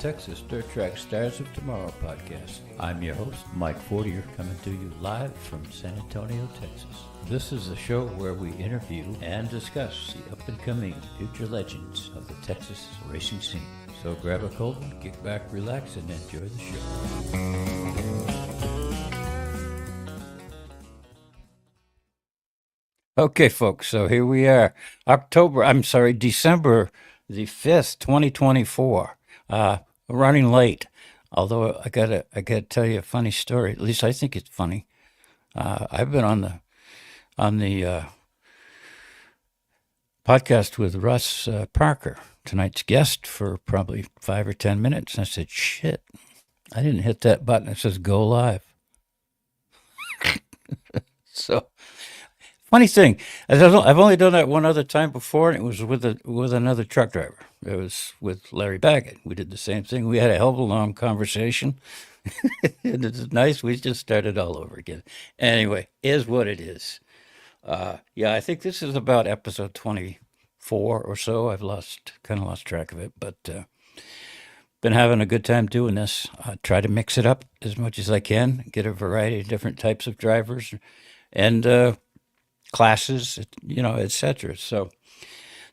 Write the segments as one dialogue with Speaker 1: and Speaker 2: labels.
Speaker 1: Texas Dirt Track Stars of Tomorrow podcast. I'm your host, Mike Fortier, coming to you live from San Antonio, Texas. This is a show where we interview and discuss the up-and-coming future legends of the Texas racing scene. So grab a cold one, kick back, relax, and enjoy the show. Okay, folks, so here we are. December the 5th, 2024. Running late, although I gotta tell you a funny story. At least I think it's funny. I've been on the podcast with Russ Parker, tonight's guest, for probably 5 or 10 minutes. And I said, "Shit, I didn't hit that button. It says go live." So, funny thing, I've only done that one other time before, and it was with another truck driver. It was with Larry Baggett. We did the same thing. We had a hell of a long conversation. And it's nice. We just started all over again. Anyway, is what it is. Yeah, I think this is about episode 24 or so. I've kind of lost track of it, but been having a good time doing this. Try to mix it up as much as I can, get a variety of different types of drivers and classes, etc. So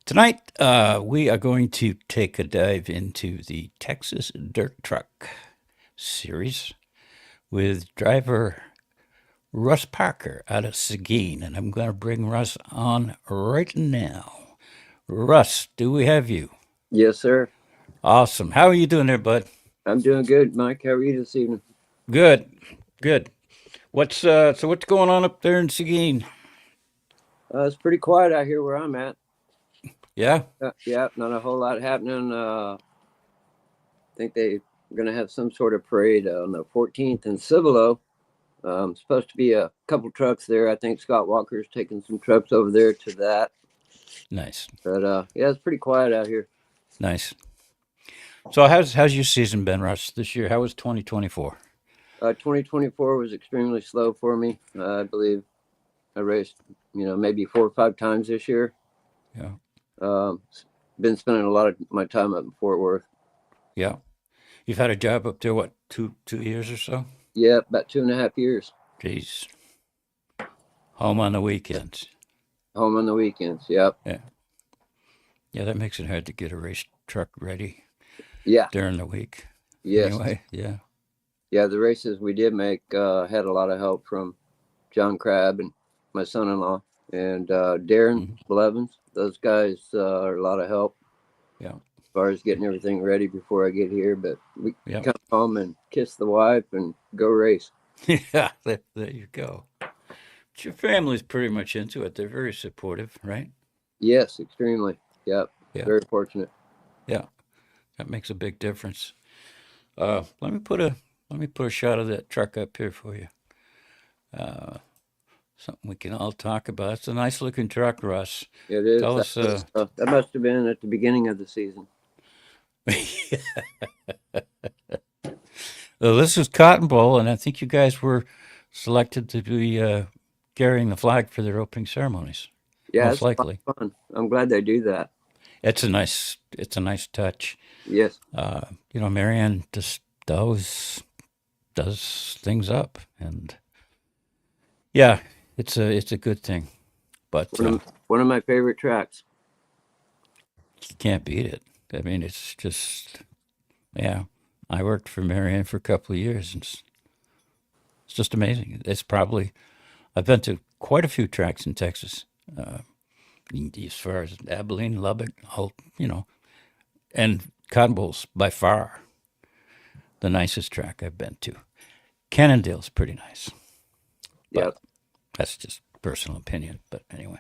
Speaker 1: tonight we are going to take a dive into the Texas Dirt Truck Series with driver Russ Parker out of Seguin, and I'm going to bring Russ on right now. Russ, do we have you?
Speaker 2: Yes, sir.
Speaker 1: Awesome. How are you doing there, bud?
Speaker 2: I'm doing good, Mike. How are you this evening?
Speaker 1: Good. What's going on up there in Seguin?
Speaker 2: It's pretty quiet out here where I'm at.
Speaker 1: Yeah?
Speaker 2: Yeah, not a whole lot happening. I think they're going to have some sort of parade on the 14th in Cibolo. Supposed to be a couple trucks there. I think Scott Walker's taking some trucks over there to that.
Speaker 1: Nice.
Speaker 2: But yeah, it's pretty quiet out here.
Speaker 1: Nice. So how's your season been, Russ, this year? How was 2024?
Speaker 2: 2024 was extremely slow for me. I believe I raced, maybe 4 or 5 times this year.
Speaker 1: Yeah.
Speaker 2: Been spending a lot of my time up in Fort Worth.
Speaker 1: Yeah. You've had a job up there, what, two years or so?
Speaker 2: Yeah, about 2.5 years.
Speaker 1: Jeez. Home on the weekends.
Speaker 2: Home on the weekends, yep.
Speaker 1: Yeah. Yeah, that makes it hard to get a race truck ready.
Speaker 2: Yeah.
Speaker 1: During the week.
Speaker 2: Yes.
Speaker 1: Anyway, yeah.
Speaker 2: Yeah, the races we did make had a lot of help from John Crabb and my son-in-law and Darren Blevins. Those guys are a lot of help.
Speaker 1: Yeah.
Speaker 2: As far as getting everything ready before I get here, but we come home and kiss the wife and go race.
Speaker 1: Yeah, there you go. But your family's pretty much into it. They're very supportive, right?
Speaker 2: Yes, extremely. Yep. Yeah. Very fortunate.
Speaker 1: Yeah, that makes a big difference. Let me put a shot of that truck up here for you. Something we can all talk about. It's a nice looking truck, Russ.
Speaker 2: It is. That must have been at the beginning of the season.
Speaker 1: Well, this is Cotton Bowl, and I think you guys were selected to be carrying the flag for their opening ceremonies.
Speaker 2: Yeah,
Speaker 1: most likely.
Speaker 2: Fun. I'm glad they do that.
Speaker 1: It's a nice touch.
Speaker 2: Yes.
Speaker 1: Marianne just does things up, and yeah, it's a good thing. But
Speaker 2: one of my favorite tracks.
Speaker 1: You can't beat it. I mean, it's just, yeah. I worked for Marianne for a couple of years, and it's just amazing. I've been to quite a few tracks in Texas, as far as Abilene, Lubbock, and Cotton Bowl's by far the nicest track I've been to. Cannondale's pretty nice.
Speaker 2: Yeah,
Speaker 1: that's just personal opinion. But anyway,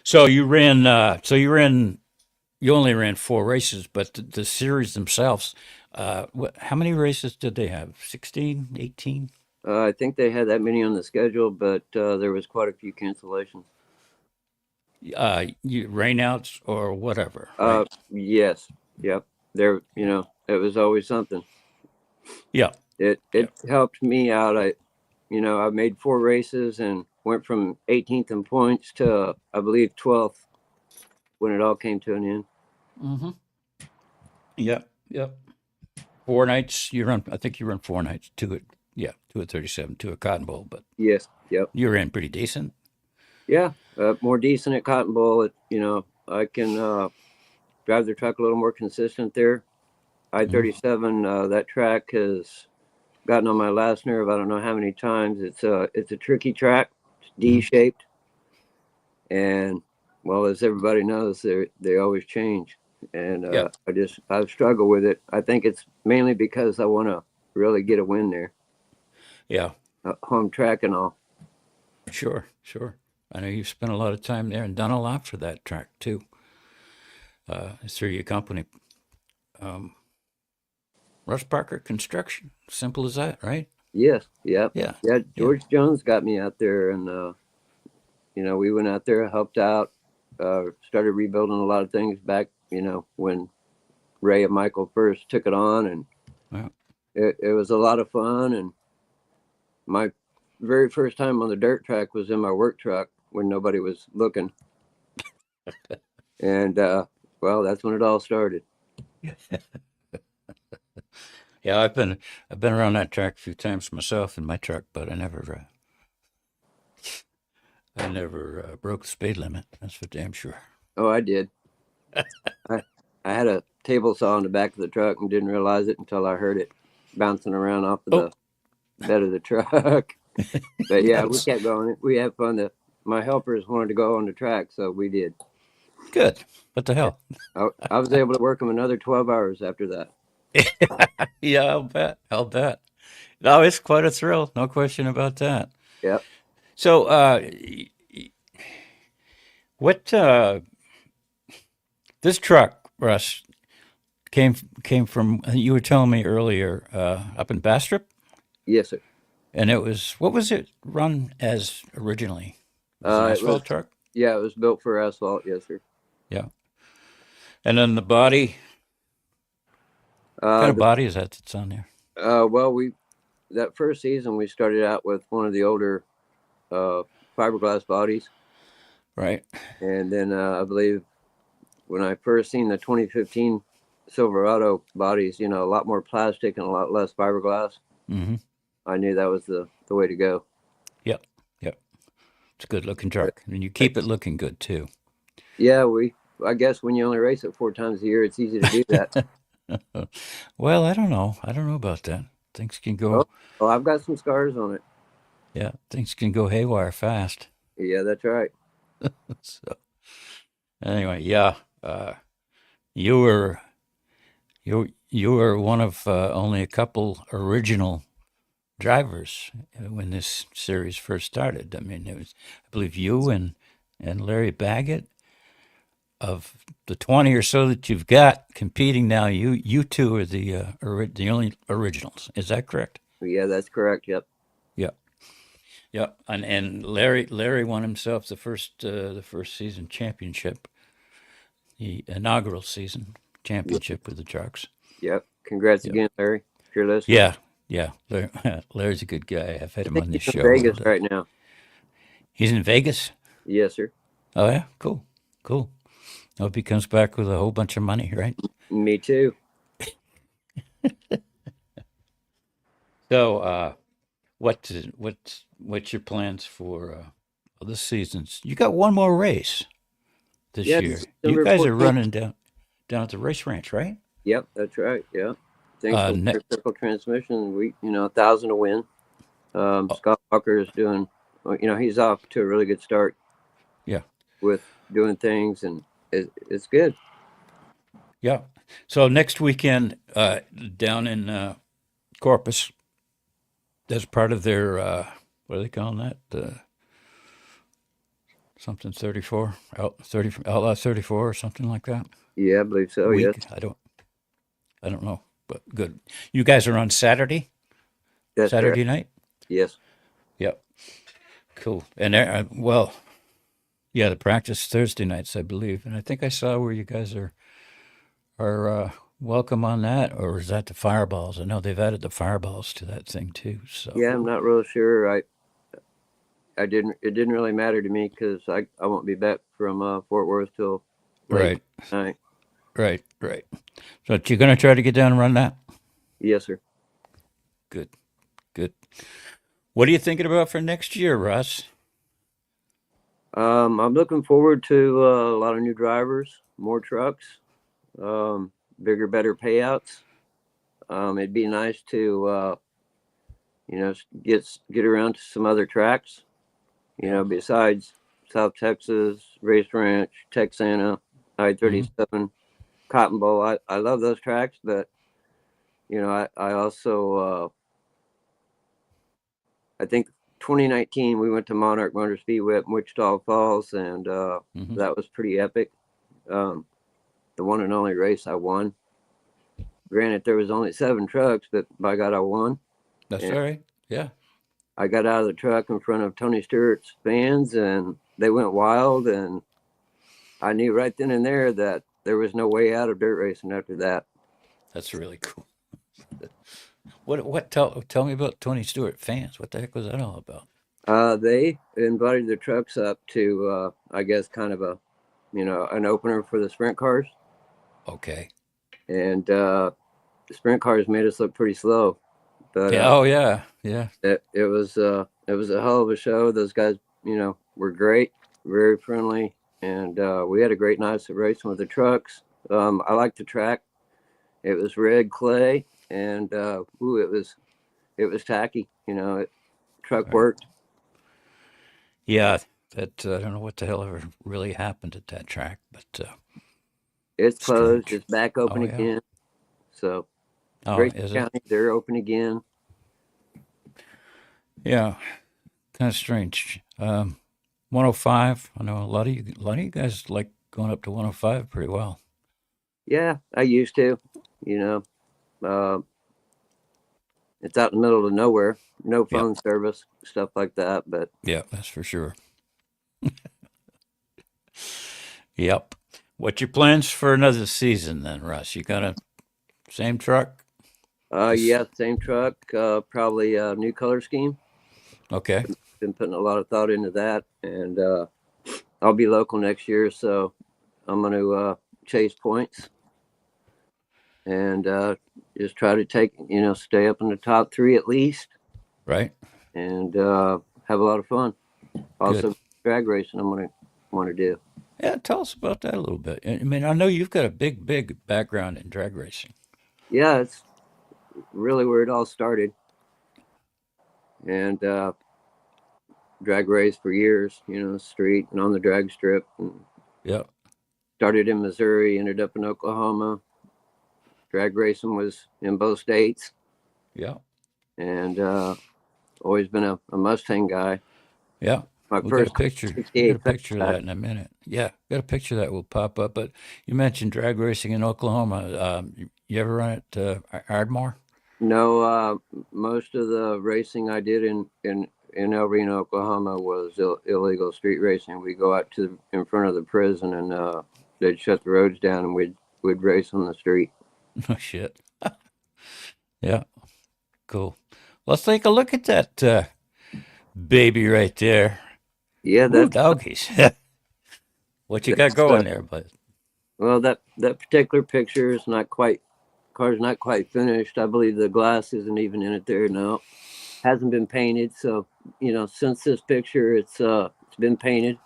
Speaker 1: so you only ran 4 races, but the series themselves, how many races did they have? 16, 18?
Speaker 2: I think they had that many on the schedule, but there was quite a few cancellations.
Speaker 1: Rainouts or whatever. Right?
Speaker 2: Yes. Yep. There, it was always something.
Speaker 1: Yeah.
Speaker 2: It helped me out. I made 4 races and went from 18th in points to, I believe, 12th when it all came to an end.
Speaker 1: Mm-hmm. Yep. Yep. 4 nights. You run. I think you run 4 nights. Two at 37, two at Cotton Bowl. But
Speaker 2: Yes. Yep.
Speaker 1: you're in pretty decent.
Speaker 2: Yeah. More decent at Cotton Bowl. I can drive the truck a little more consistent there. I-37, that track has gotten on my last nerve. I don't know how many times. It's a tricky track. It's D-shaped, and well, as everybody knows, they always change. And
Speaker 1: Yeah.
Speaker 2: I've struggled with it. I think it's mainly because I want to really get a win there,
Speaker 1: Yeah.
Speaker 2: home track and all.
Speaker 1: Sure. Sure. I know you've spent a lot of time there and done a lot for that track too. Through your company, Russ Parker Construction. Simple as that, right?
Speaker 2: Yes, yep,
Speaker 1: Yeah.
Speaker 2: yeah.
Speaker 1: Yeah.
Speaker 2: George Jones got me out there, and we went out there, helped out, started rebuilding a lot of things back. When Ray and Michael first took it on, and
Speaker 1: Well,
Speaker 2: it was a lot of fun. And my very first time on the dirt track was in my work truck when nobody was looking, and well, that's when it all started.
Speaker 1: yeah. I've been around that track a few times myself in my truck, but I never broke the speed limit. That's for damn sure.
Speaker 2: Oh, I did. I I had a table saw in the back of the truck and didn't realize it until I heard it bouncing around off of
Speaker 1: Oh,
Speaker 2: the bed of the truck. But yeah, we
Speaker 1: that's
Speaker 2: kept going. We had fun. My helpers wanted to go on the track, so we did.
Speaker 1: good. What the hell?
Speaker 2: I was able to work them another 12 hours after that.
Speaker 1: Yeah, I'll bet. I'll bet. No, it's quite a thrill. No question about that.
Speaker 2: Yep.
Speaker 1: So, what this truck, Russ, came from? You were telling me earlier up in Bastrop,
Speaker 2: Yes, sir.
Speaker 1: and it was what was it run as originally? It was an
Speaker 2: It was,
Speaker 1: asphalt truck.
Speaker 2: yeah, it was built for asphalt. Yes, sir.
Speaker 1: Yeah, and then the body. What kind
Speaker 2: Uh,
Speaker 1: of body is that that's on there?
Speaker 2: well, that first season we started out with one of the older uh, fiberglass bodies,
Speaker 1: Right.
Speaker 2: and then I believe when I first seen the 2015 Silverado bodies, a lot more plastic and a lot less fiberglass.
Speaker 1: Mm-hmm.
Speaker 2: I knew that was the way to go.
Speaker 1: Yep. Yep. It's a good looking truck, and you keep it looking good too.
Speaker 2: Yeah, I guess when you only race it 4 times a year, it's easy to do that.
Speaker 1: Well, I don't know. I don't know about that. Things can
Speaker 2: Oh,
Speaker 1: go.
Speaker 2: oh, I've got some scars on it.
Speaker 1: Yeah, things can go haywire fast.
Speaker 2: Yeah, that's right.
Speaker 1: So anyway, yeah, you were you were one of only a couple original drivers when this series first started. I mean, it was I believe you and Larry Baggett of the 20 or so that you've got competing now. You two are the only originals. Is that correct?
Speaker 2: Yeah, that's correct. Yep.
Speaker 1: Yeah. Yeah, and Larry won himself the first season championship, the inaugural season
Speaker 2: Yep.
Speaker 1: championship with the trucks.
Speaker 2: Yep. Congrats
Speaker 1: Yep.
Speaker 2: again, Larry, if you're listening.
Speaker 1: Yeah, yeah. Larry's a good guy. I've had
Speaker 2: I
Speaker 1: him
Speaker 2: think
Speaker 1: on
Speaker 2: he's
Speaker 1: this
Speaker 2: in
Speaker 1: show.
Speaker 2: Vegas
Speaker 1: And
Speaker 2: right now.
Speaker 1: he's in Vegas.
Speaker 2: Yes, sir.
Speaker 1: Oh yeah, cool, cool. I hope he comes back with a whole bunch of money, right?
Speaker 2: Me too.
Speaker 1: So, what's your plans for this season? You got one more race this
Speaker 2: Yeah,
Speaker 1: year. You
Speaker 2: December
Speaker 1: guys are
Speaker 2: 14th.
Speaker 1: running down at the race ranch, right?
Speaker 2: Yep, that's right. Yeah. Thanks for
Speaker 1: Ne-
Speaker 2: circle transmission. 1,000 to win.
Speaker 1: oh,
Speaker 2: Scott Walker is doing, well, he's off to a really good start
Speaker 1: yeah.
Speaker 2: with doing things, and it's good.
Speaker 1: Yeah. So next weekend, down in Corpus, as part of their what are they calling that? Something 34, 30, Outlaw 34 or something like that.
Speaker 2: Yeah, I believe so. Yes,
Speaker 1: Week. I don't know, but good. You guys are on Saturday,
Speaker 2: that's correct.
Speaker 1: Saturday night.
Speaker 2: Yes.
Speaker 1: Yep. Cool. And well, yeah, the practice Thursday nights, I believe, and I think I saw where you guys are welcome on that, or is that the fireballs? I know they've added the fireballs to that thing too. So
Speaker 2: Yeah, I'm not real sure. I didn't. It didn't really matter to me because I won't be back from Fort Worth till late
Speaker 1: right.
Speaker 2: night.
Speaker 1: Right. Right. So you're going to try to get down and run that?
Speaker 2: Yes, sir.
Speaker 1: Good. Good. What are you thinking about for next year, Russ?
Speaker 2: I'm looking forward to a lot of new drivers, more trucks, bigger, better payouts. It'd be nice to get around to some other tracks.
Speaker 1: Yeah.
Speaker 2: Besides South Texas, Race Ranch, Texana,
Speaker 1: Hmm.
Speaker 2: I-37, Cotton Bowl. I love those tracks, but I also I think 2019 we went to Monarch Motor Speedway in Wichita Falls, and
Speaker 1: Hmm.
Speaker 2: that was pretty epic. Um, the one and only race I won. Granted, there was only 7 trucks, but by God, I won.
Speaker 1: That's
Speaker 2: And
Speaker 1: all right. Yeah.
Speaker 2: I got out of the truck in front of Tony Stewart's fans, and they went wild. And I knew right then and there that there was no way out of dirt racing after that.
Speaker 1: That's really cool. Tell me about Tony Stewart fans. What the heck was that all about?
Speaker 2: They invited the trucks up to, I guess, kind of an opener for the sprint cars,
Speaker 1: Okay.
Speaker 2: and the sprint cars made us look pretty slow. But
Speaker 1: Yeah. Oh, yeah. Yeah.
Speaker 2: it was a hell of a show. Those guys, were great, very friendly, and we had a great night of racing with the trucks. I liked the track. It was red clay, and it was tacky. Truck
Speaker 1: Right.
Speaker 2: worked.
Speaker 1: Yeah. That I don't know what the hell ever really happened at that track, but
Speaker 2: It's closed.
Speaker 1: strange.
Speaker 2: It's back open
Speaker 1: Oh, yeah.
Speaker 2: again. So
Speaker 1: Oh,
Speaker 2: Grayson
Speaker 1: is it?
Speaker 2: County, they're open again.
Speaker 1: Yeah. Kind of strange. 105. I know a lot of you guys like going up to 105 pretty well.
Speaker 2: Yeah, I used to. You know, uh, it's out in the middle of nowhere, no
Speaker 1: Yep.
Speaker 2: phone service, stuff like that. But
Speaker 1: Yeah, that's for sure. Yep. What's your plans for another season then, Russ? You got a same truck? Just
Speaker 2: yeah, same truck, probably a new color scheme.
Speaker 1: okay.
Speaker 2: Been putting a lot of thought into that, and I'll be local next year, so I'm going to chase points and just try to stay up in the top 3 at least,
Speaker 1: Right.
Speaker 2: and have a lot of fun.
Speaker 1: Good.
Speaker 2: Also, drag racing, I'm going to want to do.
Speaker 1: Yeah, tell us about that a little bit. I mean, I know you've got a big background in drag racing.
Speaker 2: Yeah, it's really where it all started, and drag race for years, street and on the drag strip. And
Speaker 1: Yep.
Speaker 2: started in Missouri, ended up in Oklahoma. Drag racing was in both states,
Speaker 1: Yeah.
Speaker 2: and always been a Mustang guy.
Speaker 1: Yeah.
Speaker 2: My
Speaker 1: We got a
Speaker 2: first
Speaker 1: picture. We got a
Speaker 2: 68
Speaker 1: picture of
Speaker 2: Fastback.
Speaker 1: that in a minute. Yeah, got a picture that will pop up. But you mentioned drag racing in Oklahoma. You ever run at Ardmore?
Speaker 2: No, most of the racing I did in El Reno, Oklahoma, was illegal street racing. We go out to in front of the prison, and they'd shut the roads down, and we'd race on the street.
Speaker 1: No shit. Yeah. Cool. Let's take a look at that baby right there.
Speaker 2: Yeah,
Speaker 1: Ooh, doggies. What you got
Speaker 2: that's
Speaker 1: going there, bud?
Speaker 2: well, that particular picture is not quite car's not quite finished. I believe the glass isn't even in it there now. Hasn't been painted, so since this picture, it's been painted.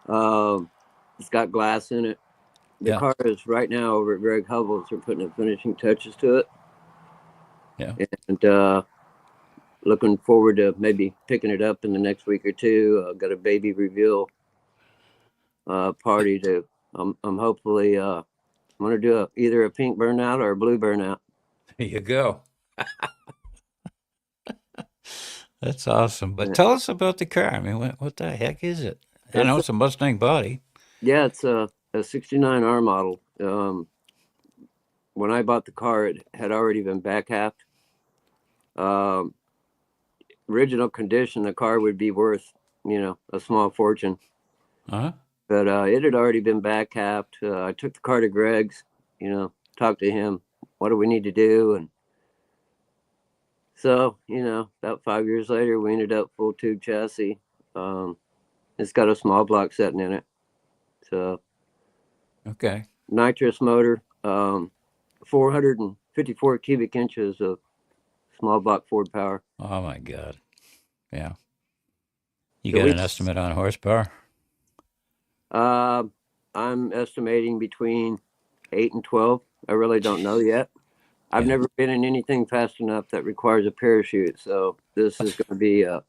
Speaker 2: Um, it's got glass in it. The
Speaker 1: Yeah.
Speaker 2: car is right now over at Greg Hubble's. They're putting the finishing touches to it,
Speaker 1: Yeah.
Speaker 2: and looking forward to maybe picking it up in the next week or two. Got a baby reveal party to. I'm hopefully I'm gonna do either a pink burnout or a blue burnout.
Speaker 1: There you go. That's awesome. But
Speaker 2: Yeah,
Speaker 1: tell us about the car. I mean, what the heck is it? I know
Speaker 2: it's
Speaker 1: it's a Mustang body.
Speaker 2: it's a '69R model. When I bought the car, it had already been back halved. Um, Original condition, the car would be worth, a small fortune.
Speaker 1: Uh-huh.
Speaker 2: But it had already been back halved. I took the car to Greg's, talked to him. What do we need to do? And so, about 5 years later, we ended up full tube chassis. Um, it's got a small block setting in it. So
Speaker 1: Okay.
Speaker 2: nitrous motor, 454 cubic inches of small block Ford power.
Speaker 1: Oh my God. Yeah. You
Speaker 2: So
Speaker 1: got an estimate on horsepower?
Speaker 2: uh, I'm estimating between 8 and 12. I really don't know yet. I've
Speaker 1: Yeah.
Speaker 2: never been in anything fast enough that requires a parachute, so this is going to be a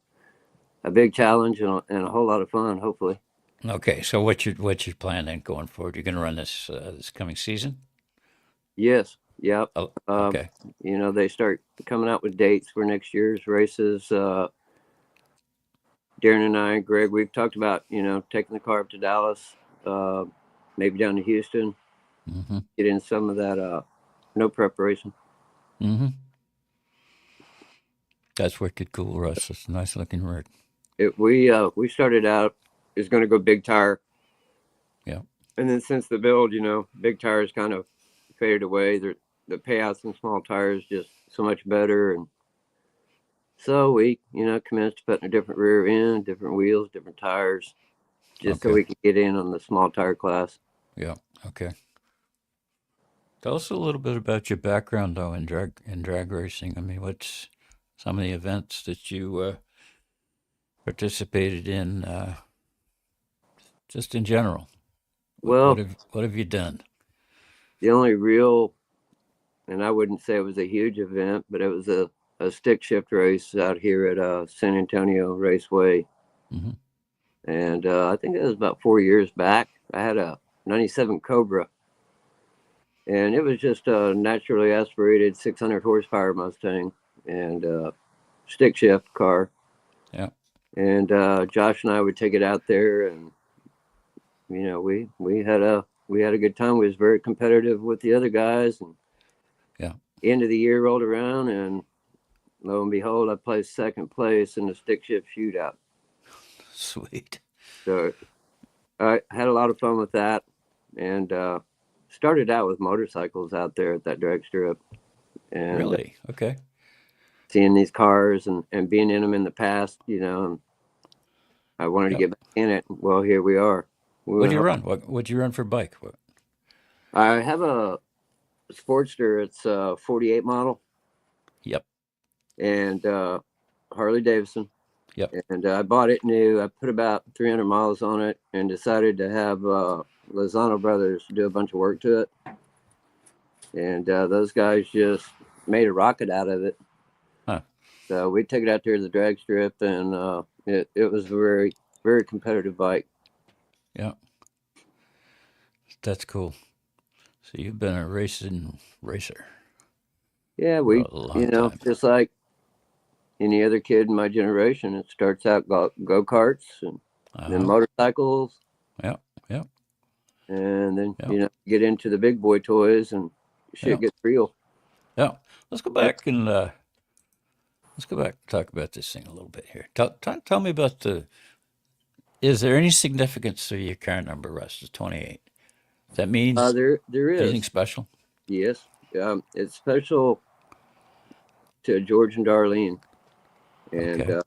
Speaker 2: big challenge and a whole lot of fun, hopefully.
Speaker 1: Okay. So what's your plan then going forward? You're going to run this coming season?
Speaker 2: Yes, yep.
Speaker 1: Oh,
Speaker 2: Um,
Speaker 1: okay.
Speaker 2: they start coming out with dates for next year's races. Darren and I, Greg, we've talked about, taking the car up to Dallas, uh, maybe down to Houston,
Speaker 1: Mm-hmm.
Speaker 2: get in some of that no preparation.
Speaker 1: Mm-hmm. That's wicked cool, Russ. It's a nice looking rig.
Speaker 2: We started out is going to go big tire,
Speaker 1: Yeah.
Speaker 2: and then since the build, big tires kind of faded away. The payouts in small tires just so much better, and so we commenced putting a different rear end, different wheels, different tires, just so
Speaker 1: Okay.
Speaker 2: we could get in on the small tire class.
Speaker 1: Yeah. Okay. Tell us a little bit about your background though in drag racing. I mean, what's some of the events that you participated in, just in general? What
Speaker 2: Well,
Speaker 1: have you done?
Speaker 2: the only real, and I wouldn't say it was a huge event, but it was a stick shift race out here at San Antonio Raceway.
Speaker 1: Mm-hmm.
Speaker 2: And I think it was about 4 years back. I had a 97 Cobra, and it was just a naturally aspirated 600 horsepower Mustang and stick shift car.
Speaker 1: Yeah.
Speaker 2: And Josh and I would take it out there, and we had a good time. We was very competitive with the other guys, and
Speaker 1: Yeah.
Speaker 2: end of the year rolled around, and lo and behold, I placed second place in the stick shift shootout.
Speaker 1: Sweet.
Speaker 2: So I had a lot of fun with that, and started out with motorcycles out there at that drag strip, and
Speaker 1: Really? Okay.
Speaker 2: seeing these cars and being in them in the past, and I wanted to
Speaker 1: Yep.
Speaker 2: get back in it. Well, here we are. We
Speaker 1: What'd
Speaker 2: went
Speaker 1: you
Speaker 2: home.
Speaker 1: run? What'd you run for bike? What?
Speaker 2: I have a Sportster. It's a 48 model,
Speaker 1: Yep.
Speaker 2: and Harley Davidson.
Speaker 1: Yep.
Speaker 2: And I bought it new. I put about 300 miles on it and decided to have Lozano Brothers do a bunch of work to it. And those guys just made a rocket out of it.
Speaker 1: Huh.
Speaker 2: So we took it out there to the drag strip, and it was a very, very competitive bike.
Speaker 1: Yeah. That's cool. So you've been a racing racer
Speaker 2: Yeah,
Speaker 1: for
Speaker 2: we,
Speaker 1: a long time.
Speaker 2: just like any other kid in my generation, it starts out go-karts and then
Speaker 1: Uh-huh.
Speaker 2: motorcycles,
Speaker 1: Yeah. Yeah.
Speaker 2: and then,
Speaker 1: Yeah.
Speaker 2: get into the big boy toys, and
Speaker 1: Yeah.
Speaker 2: shit gets real.
Speaker 1: Yeah. Let's go
Speaker 2: Yep.
Speaker 1: back and talk about this thing a little bit here. Tell me about the. Is there any significance to your car number, Russ? It's 28. That means
Speaker 2: There
Speaker 1: anything
Speaker 2: is.
Speaker 1: special?
Speaker 2: Yes. It's special to George and Darlene, and
Speaker 1: Okay.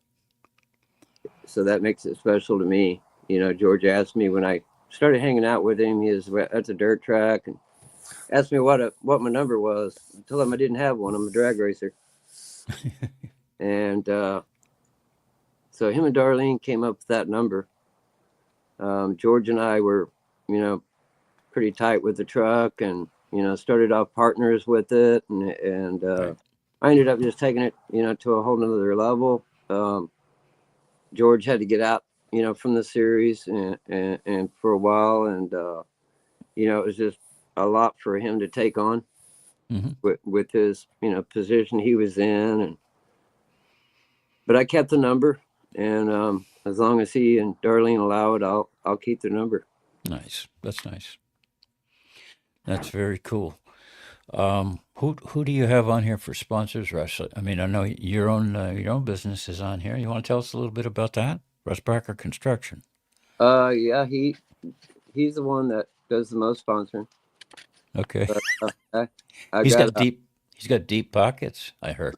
Speaker 2: so that makes it special to me. George asked me when I started hanging out with him. He was at the dirt track and asked me what my number was. I told him I didn't have one. I'm a drag racer, and so him and Darlene came up with that number. George and I were, you know, pretty tight with the truck, and started off partners with it, and
Speaker 1: Right.
Speaker 2: I ended up just taking it, to a whole nother level. George had to get out, from the series, and for a while, and it was just a lot for him to take on
Speaker 1: Mm-hmm.
Speaker 2: with his, position he was in, and but I kept the number, and as long as he and Darlene allow it, I'll keep the number.
Speaker 1: Nice. That's nice. That's very cool. Who do you have on here for sponsors, Russ? I mean, I know your own business is on here. You want to tell us a little bit about that? Russ Parker Construction.
Speaker 2: Yeah, he's the one that does the most sponsoring.
Speaker 1: Okay.
Speaker 2: But I
Speaker 1: He's
Speaker 2: got
Speaker 1: got deep. He's got deep pockets. I heard.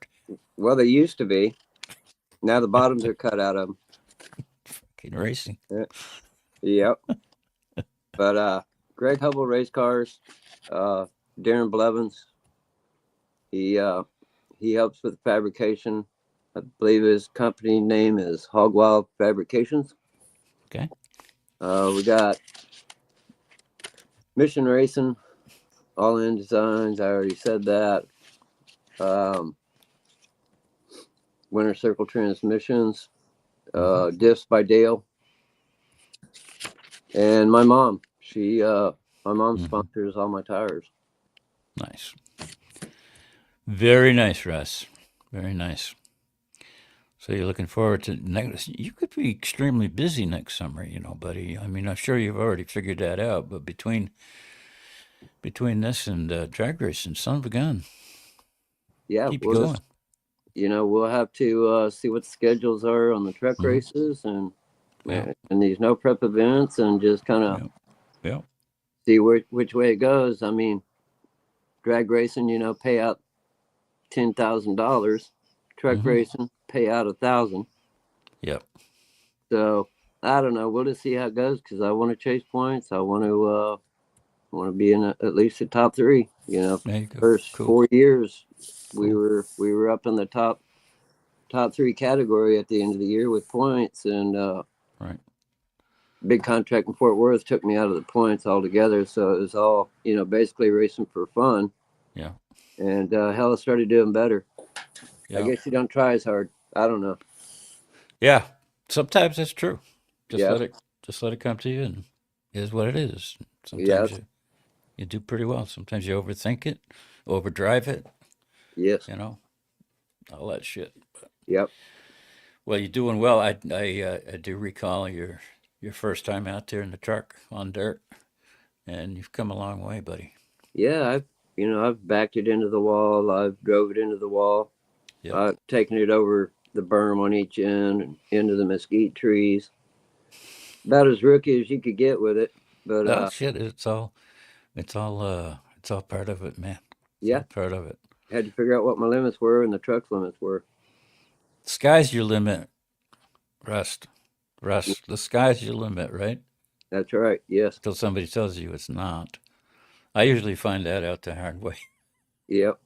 Speaker 2: well, they used to be. Now the bottoms are cut out of them.
Speaker 1: Fucking racing.
Speaker 2: Yep. But Greg Hubble race cars. Darren Blevins. He helps with fabrication. I believe his company name is Hogwild Fabrications.
Speaker 1: Okay.
Speaker 2: We got Mission Racing, All In Designs. I already said that. Winter Circle Transmissions, Diffs by Dale, and my mom. My mom sponsors all my tires.
Speaker 1: Nice. Very nice, Russ. Very nice. So you're looking forward to next. You could be extremely busy next summer, buddy. I mean, I'm sure you've already figured that out. But between this and drag racing, son of a gun,
Speaker 2: Yeah,
Speaker 1: keep you going.
Speaker 2: we'll have to see what the schedules are on the truck races and these no prep events, and just kind of see which way it goes. I mean, drag racing, pay out $10,000. Truck racing, pay out $1,000.
Speaker 1: Yep.
Speaker 2: So I don't know. We'll just see how it goes, because I want to chase points. I want to be in at least the top three.
Speaker 1: There you go.
Speaker 2: First
Speaker 1: Cool.
Speaker 2: 4 years, we were up in the top three category at the end of the year with points, and
Speaker 1: right.
Speaker 2: Big contract in Fort Worth took me out of the points altogether. So it was all basically racing for fun.
Speaker 1: Yeah.
Speaker 2: And hell, I started doing better.
Speaker 1: Yeah.
Speaker 2: I guess you don't try as hard. I don't know.
Speaker 1: Yeah. Sometimes that's true. Just
Speaker 2: Yeah.
Speaker 1: let it come to you, and it is what it is. Sometimes
Speaker 2: Yes.
Speaker 1: you do pretty well. Sometimes you overthink it, overdrive it,
Speaker 2: Yes.
Speaker 1: all that shit.
Speaker 2: Yep.
Speaker 1: Well, you're doing well. I do recall your first time out there in the truck on dirt, and you've come a long way, buddy.
Speaker 2: Yeah, I've backed it into the wall. I've drove it into the wall.
Speaker 1: Yep.
Speaker 2: I've taken it over the berm on each end and into the mesquite trees. About as rookie as you could get with it. But
Speaker 1: Oh shit! It's all part of it, man. It's
Speaker 2: yeah,
Speaker 1: all part of it.
Speaker 2: had to figure out what my limits were and the truck's limits were.
Speaker 1: Sky's your limit, Russ. The sky's your limit, right?
Speaker 2: That's right. Yes.
Speaker 1: Until somebody tells you it's not. I usually find that out the hard way.
Speaker 2: Yep.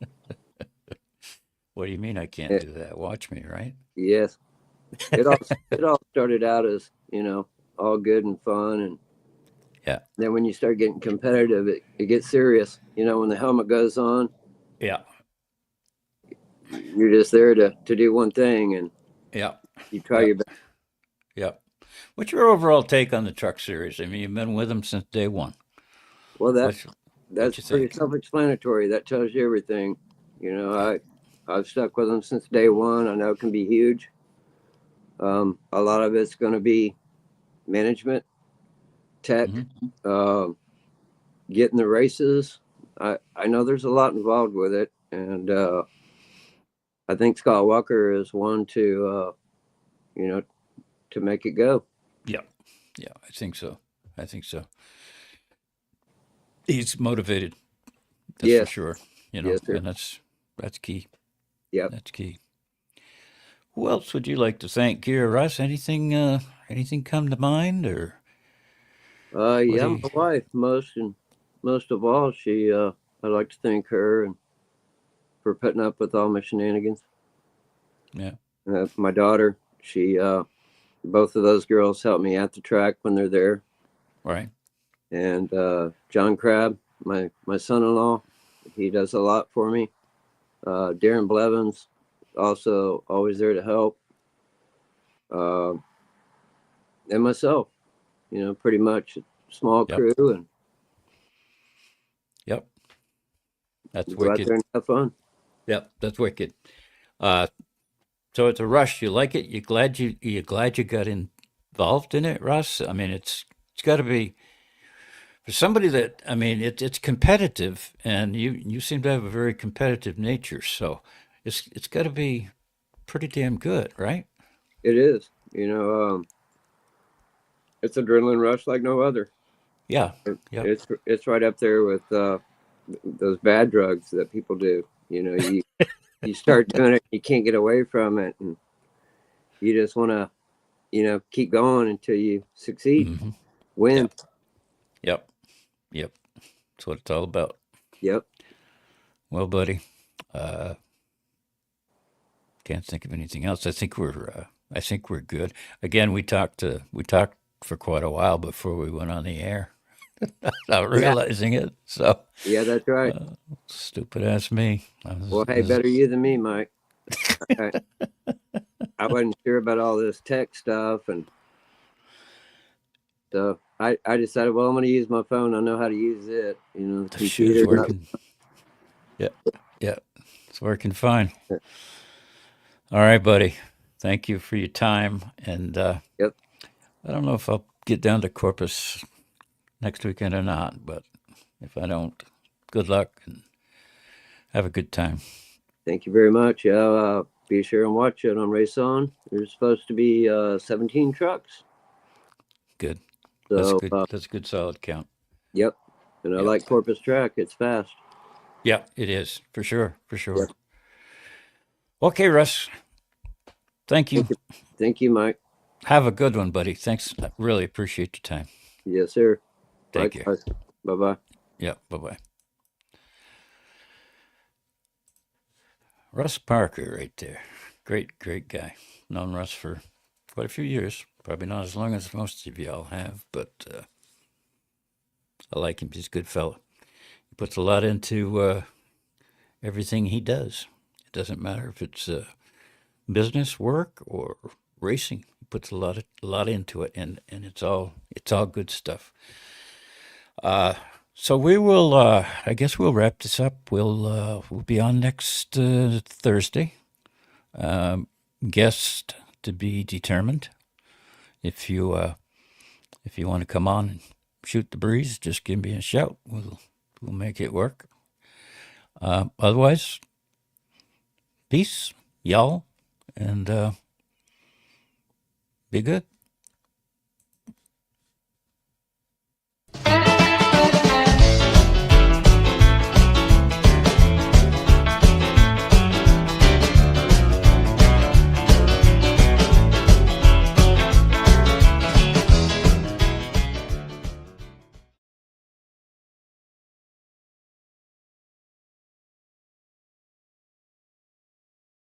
Speaker 1: What do you mean I can't do that? Watch me, right?
Speaker 2: Yes. It all started out as, all good and fun, and
Speaker 1: Yeah.
Speaker 2: then when you start getting competitive, it gets serious. When the helmet goes on,
Speaker 1: Yeah.
Speaker 2: you're just there to do one thing, and
Speaker 1: Yeah.
Speaker 2: you try your best.
Speaker 1: Yeah. What's your overall take on the truck series? I mean, you've been with them since day one.
Speaker 2: Well,
Speaker 1: What
Speaker 2: that's
Speaker 1: you
Speaker 2: pretty
Speaker 1: think?
Speaker 2: self-explanatory. That tells you everything. I've stuck with them since day one. I know it can be huge. A lot of it's going to be management, tech, getting the races. I know there's a lot involved with it, and I think Scott Walker is one to to make it go.
Speaker 1: Yeah. Yeah, I think so. He's motivated. That's for
Speaker 2: Yes.
Speaker 1: sure.
Speaker 2: Yes, sir.
Speaker 1: And that's key.
Speaker 2: Yep.
Speaker 1: That's key. Who else would you like to thank here, Russ? Anything come to mind, or what do
Speaker 2: Yeah,
Speaker 1: you?
Speaker 2: my wife, most of all, I'd like to thank her and for putting up with all my shenanigans.
Speaker 1: Yeah.
Speaker 2: My daughter, both of those girls help me at the track when they're there.
Speaker 1: Right.
Speaker 2: And John Crabb, my son-in-law, he does a lot for me. Darren Blevins, also always there to help. And myself, pretty much a small
Speaker 1: Yep.
Speaker 2: crew, and
Speaker 1: Yep. That's
Speaker 2: go out
Speaker 1: wicked.
Speaker 2: there and have fun.
Speaker 1: Yep. That's wicked. So it's a rush. You like it? You glad you got involved in it, Russ? I mean, it's got to be for somebody that, I mean, it's competitive, and you seem to have a very competitive nature. So it's got to be pretty damn good, right?
Speaker 2: It is, it's adrenaline rush like no other.
Speaker 1: Yeah. Yep.
Speaker 2: It's right up there with those bad drugs that people do. You start doing it, you can't get away from it, and you just want to, keep going until you succeed, win.
Speaker 1: Yep. Yep. That's what it's all about.
Speaker 2: Yep.
Speaker 1: Well, buddy, uh, can't think of anything else. I think we're good. Again, we talked for quite a while before we went on the air, not
Speaker 2: Yeah.
Speaker 1: realizing it. So
Speaker 2: Yeah, that's right.
Speaker 1: stupid ass me.
Speaker 2: Well, hey, better you than me, Mike. I, I wasn't sure about all this tech stuff, and so I decided, well, I'm going to use my phone. I know how to use it. The
Speaker 1: The shit's
Speaker 2: computer.
Speaker 1: working. Yeah, yeah, it's working fine. All right, buddy. Thank you for your time. And
Speaker 2: Yep.
Speaker 1: I don't know if I'll get down to Corpus next weekend or not, but if I don't, good luck and have a good time.
Speaker 2: Thank you very much. Yeah, be sure and watch it on Race On. There's supposed to be 17 trucks.
Speaker 1: Good. That's
Speaker 2: So,
Speaker 1: good. That's a good solid count.
Speaker 2: yep. And I
Speaker 1: Yep.
Speaker 2: like Corpus track. It's fast.
Speaker 1: Yeah, it is for sure. For sure.
Speaker 2: Yep.
Speaker 1: Okay, Russ. Thank you.
Speaker 2: Thank you, Mike.
Speaker 1: Have a good one, buddy. Thanks. I really appreciate your time.
Speaker 2: Yes, sir.
Speaker 1: Take care.
Speaker 2: Bye bye.
Speaker 1: Yeah. Bye bye. Russ Parker, right there. Great, great guy. Known Russ for quite a few years. Probably not as long as most of y'all have, but I like him. He's a good fellow. He puts a lot into everything he does. It doesn't matter if it's business, work, or racing. He puts a lot into it, and it's all good stuff. So we will. I guess we'll wrap this up. We'll be on next Thursday. Guest to be determined. If you want to come on and shoot the breeze, just give me a shout. We'll make it work. Otherwise, peace, y'all, and be good.